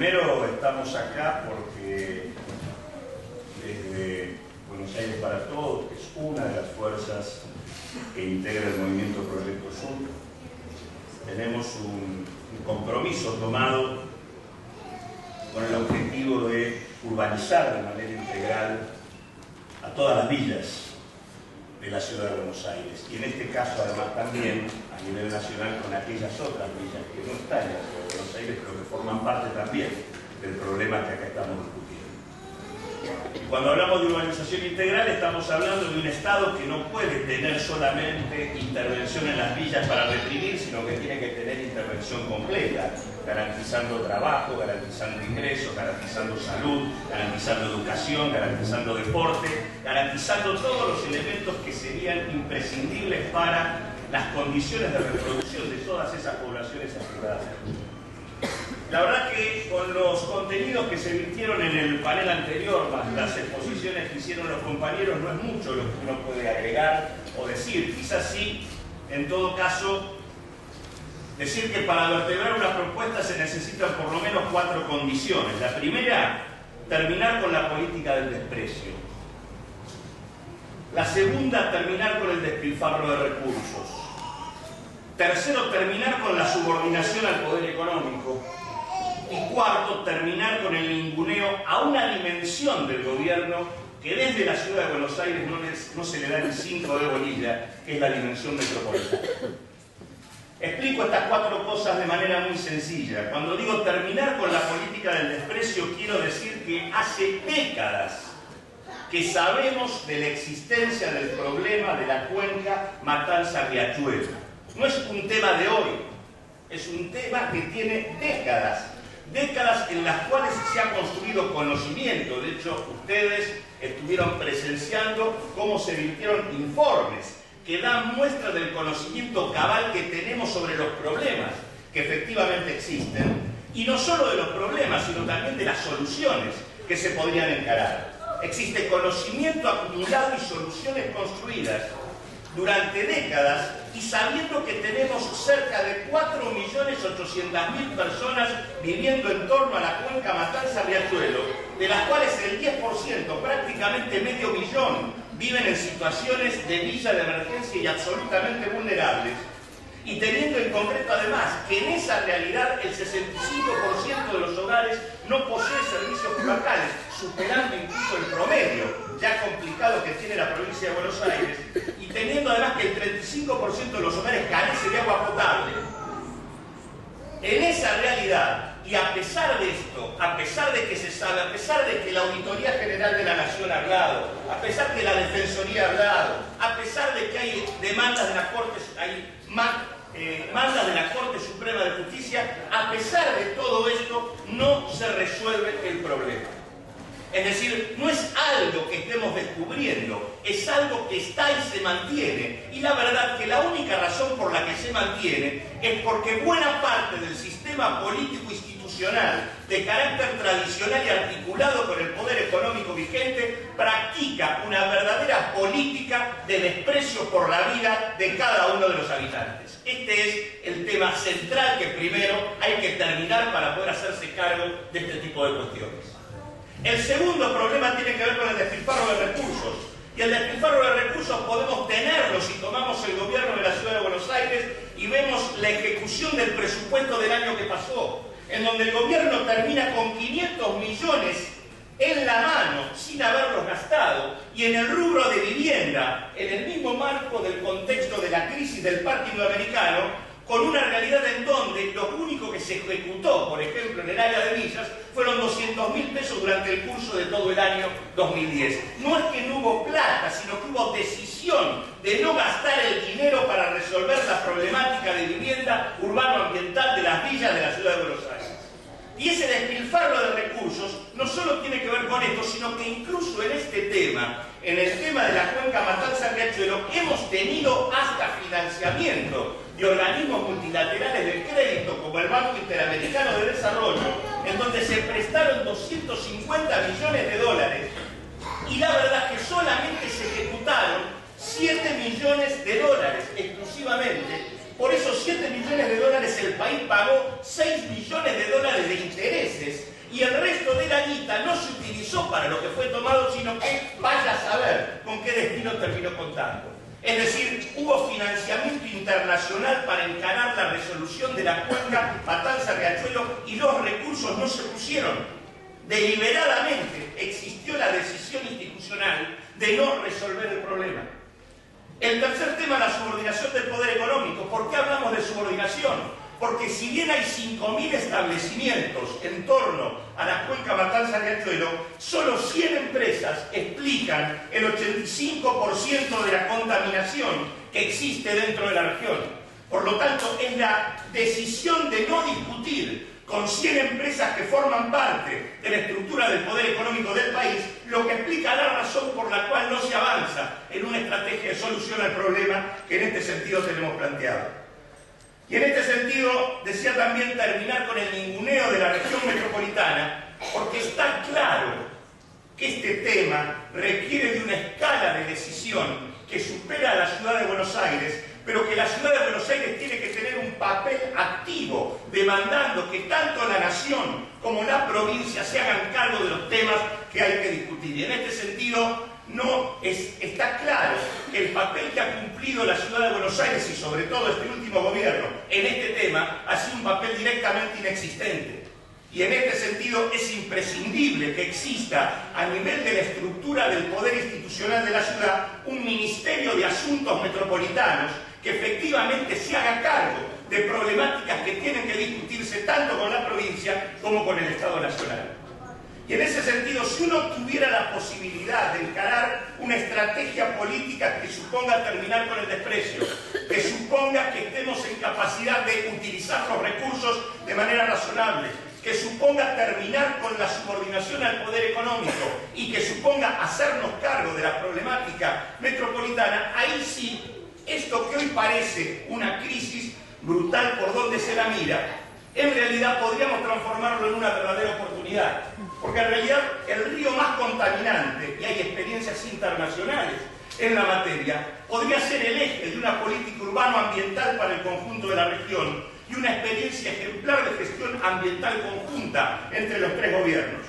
Primero estamos acá porque desde Buenos Aires para Todos, que es una de las fuerzas que integra el movimiento Proyecto Sur, tenemos un compromiso tomado con el objetivo de urbanizar de manera integral a todas las villas de la ciudad de Buenos Aires, y en este caso además también a nivel nacional con aquellas otras villas que no están en la ciudad de Buenos Aires, pero que forman parte también del problema que acá estamos discutiendo. Y cuando hablamos de urbanización integral estamos hablando de un Estado que no puede tener solamente intervención en las villas para reprimir, sino que tiene que tener intervención completa, garantizando trabajo, garantizando ingresos, garantizando salud, garantizando educación, garantizando deporte, garantizando todos los elementos que serían imprescindibles para las condiciones de reproducción de todas esas poblaciones afectadas. La verdad que con los contenidos que se virtieron en el panel anterior, más las exposiciones que hicieron los compañeros, no es mucho lo que uno puede agregar o decir. Quizás sí, en todo caso, decir que para vertebrar una propuesta se necesitan por lo menos 4 condiciones. La primera, terminar con la política del desprecio. La segunda, terminar con el despilfarro de recursos. Tercero, terminar con la subordinación al poder económico. Y cuarto, terminar con el ninguneo a una dimensión del gobierno que desde la ciudad de Buenos Aires no se le da ni 5 de bolilla, que es la dimensión metropolitana. Explico estas 4 cosas de manera muy sencilla. Cuando digo terminar con la política del desprecio, quiero decir que hace décadas que sabemos de la existencia del problema de la cuenca Matanza-Riachuelo. No es un tema de hoy, es un tema que tiene décadas en las cuales se ha construido conocimiento. De hecho, ustedes estuvieron presenciando cómo se virtieron informes que dan muestra del conocimiento cabal que tenemos sobre los problemas que efectivamente existen, y no solo de los problemas, sino también de las soluciones que se podrían encarar. Existe conocimiento acumulado y soluciones construidas durante décadas, y sabiendo que tenemos cerca de 4.800.000 personas viviendo en torno a la cuenca Matanza-Riachuelo, de las cuales el 10%, prácticamente medio millón, viven en situaciones de villa de emergencia y absolutamente vulnerables, y teniendo en concreto además que en esa realidad el 65% de los hogares no posee servicios cloacales, superando incluso el promedio ya complicado que tiene la provincia de Buenos Aires, y teniendo además que el 35% de los hogares carece de agua potable. En esa realidad, y a pesar de esto, a pesar de que se sabe, a pesar de que la Auditoría General de la Nación ha hablado, a pesar de que la Defensoría ha hablado, a pesar de que hay demandas de la Corte, mandas de la Corte Suprema de Justicia, a pesar de todo esto, no se resuelve el problema. Es decir, no es algo que estemos descubriendo, es algo que está y se mantiene. Y la verdad que la única razón por la que se mantiene es porque buena parte del sistema político institucional de carácter tradicional y articulado con el poder económico vigente practica una verdadera política de desprecio por la vida de cada uno de los habitantes. Este es el tema central que primero hay que terminar para poder hacerse cargo de este tipo de cuestiones. El segundo problema tiene que ver con el despilfarro de recursos. Y el despilfarro de recursos podemos tenerlo si tomamos el gobierno de la ciudad de Buenos Aires y vemos la ejecución del presupuesto del año que pasó, en donde el gobierno termina con 500 millones en la mano, sin haberlos gastado, y en el rubro de vivienda, en el mismo marco del contexto de la crisis del parque indoamericano, con una realidad en donde lo único que se ejecutó, por ejemplo, en el área de villas, fueron 200.000 pesos durante el curso de todo el año 2010. No es que no hubo plata, sino que hubo decisión de no gastar el dinero para resolver la problemática de vivienda urbano-ambiental de las villas de la ciudad de Buenos Aires. Y ese despilfarro de recursos no solo tiene que ver con esto, sino que incluso en este tema, en el tema de la cuenca Matanza-Riachuelo, hemos tenido hasta financiamiento de organismos multilaterales del crédito, como el Banco Interamericano de Desarrollo, en donde se prestaron 250 millones de dólares, y la verdad que solamente se ejecutaron 7 millones de dólares exclusivamente, Por esos 7 millones de dólares el país pagó 6 millones de dólares de intereses y el resto de la guita no se utilizó para lo que fue tomado, sino que vaya a saber con qué destino terminó contando. Es decir, hubo financiamiento internacional para encarar la resolución de la cuenca Matanza-Riachuelo y los recursos no se pusieron. Deliberadamente existió la decisión institucional de no resolver el problema. El tercer tema, la subordinación del poder económico. ¿Por qué hablamos de subordinación? Porque si bien hay 5.000 establecimientos en torno a la cuenca Matanza-Riachuelo, solo 100 empresas explican el 85% de la contaminación que existe dentro de la región. Por lo tanto, es la decisión de no discutir con 100 empresas que forman parte de la estructura del poder económico del país, lo que explica la razón por la cual no se avanza en una estrategia de solución al problema que en este sentido tenemos planteado. Y en este sentido, decía también terminar con el ninguneo de la región metropolitana, porque está claro que este tema requiere de una escala de decisión que supera a la ciudad de Buenos Aires, pero que la ciudad de Buenos Aires tiene que tener un papel activo, demandando que tanto la nación como la provincia se hagan cargo de los temas que hay que discutir. Y en este sentido, está claro que el papel que ha cumplido la ciudad de Buenos Aires y sobre todo este último gobierno en este tema ha sido un papel directamente inexistente. Y en este sentido es imprescindible que exista a nivel de la estructura del poder institucional de la ciudad un Ministerio de Asuntos Metropolitanos que efectivamente se haga cargo de problemáticas que tienen que discutirse tanto con la provincia como con el Estado Nacional. Y en ese sentido, si uno tuviera la posibilidad de encarar una estrategia política que suponga terminar con el desprecio, que suponga que estemos en capacidad de utilizar los recursos de manera razonable, que suponga terminar con la subordinación al poder económico y que suponga hacernos cargo de la problemática metropolitana, ahí sí, esto que hoy parece una crisis brutal por donde se la mira, en realidad podríamos transformarlo en una verdadera oportunidad. Porque en realidad el río más contaminante, y hay experiencias internacionales en la materia, podría ser el eje de una política urbano-ambiental para el conjunto de la región y una experiencia ejemplar de gestión ambiental conjunta entre los 3 gobiernos.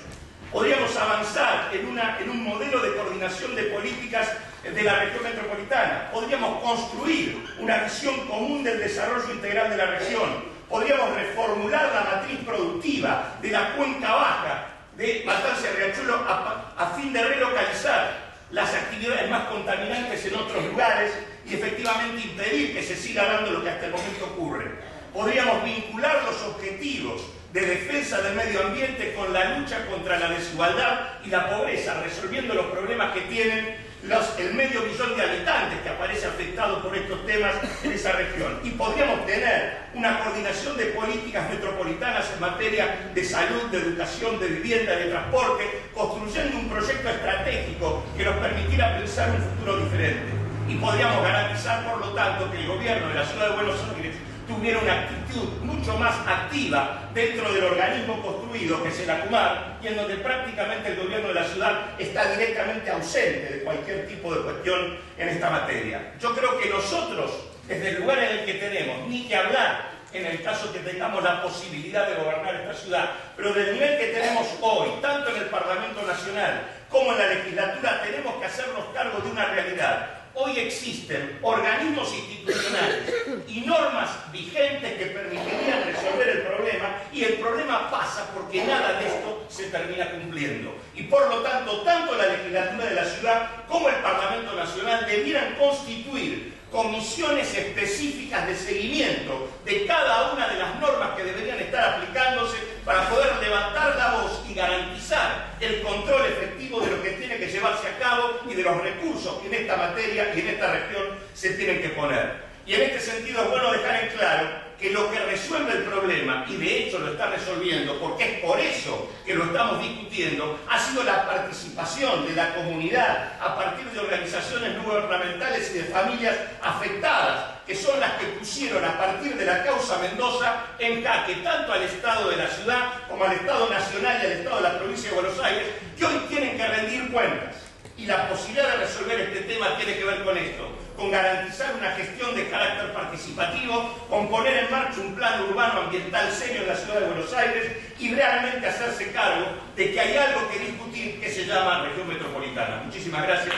Podríamos avanzar en un modelo de coordinación de políticas de la región metropolitana. Podríamos construir una visión común del desarrollo integral de la región. Podríamos reformular la matriz productiva de la cuenca baja de Matanza-Riachuelo a fin de relocalizar las actividades más contaminantes en otros lugares y efectivamente impedir que se siga dando lo que hasta el momento ocurre. Podríamos vincular los objetivos de defensa del medio ambiente con la lucha contra la desigualdad y la pobreza, resolviendo los problemas que tienen el medio millón de habitantes que aparece afectado por estos temas en esa región. Y podríamos tener una coordinación de políticas metropolitanas en materia de salud, de educación, de vivienda, de transporte, construyendo un proyecto estratégico que nos permitiera pensar un futuro diferente. Y podríamos garantizar, por lo tanto, que el gobierno de la ciudad de Buenos Aires tuviera una actitud mucho más activa dentro del organismo construido, que es el ACUMAR, y en donde prácticamente el gobierno de la ciudad está directamente ausente de cualquier tipo de cuestión en esta materia. Yo creo que nosotros, desde el lugar en el que tenemos, ni que hablar en el caso que tengamos la posibilidad de gobernar esta ciudad, pero del nivel que tenemos hoy, tanto en el Parlamento Nacional como en la legislatura, tenemos que hacernos cargo de una realidad. Hoy existen organismos institucionales y normas vigentes que permitirían resolver el problema, y el problema pasa porque nada de esto se termina cumpliendo. Y por lo tanto, tanto la legislatura de la ciudad como el Parlamento Nacional debieran constituir comisiones específicas de seguimiento de cada una de las normas que deberían estar aplicándose para poder levantar la voz y garantizar el control efectivo de lo que tiene que llevarse a cabo y de los recursos que en esta materia y en esta región se tienen que poner. Y en este sentido es bueno dejar en claro que lo que resuelve el problema, y de hecho lo está resolviendo, porque es por eso que lo estamos discutiendo, ha sido la participación de la comunidad a partir de organizaciones no gubernamentales y de familias afectadas, que son las que pusieron a partir de la causa Mendoza en jaque tanto al Estado de la ciudad como al Estado Nacional y al Estado de la provincia de Buenos Aires, que hoy tienen que rendir cuentas. Y la posibilidad de resolver este tema tiene que ver con esto, con garantizar una gestión de carácter participativo, con poner en marcha un plan urbano ambiental serio en la ciudad de Buenos Aires y realmente hacerse cargo de que hay algo que discutir que se llama región metropolitana. Muchísimas gracias.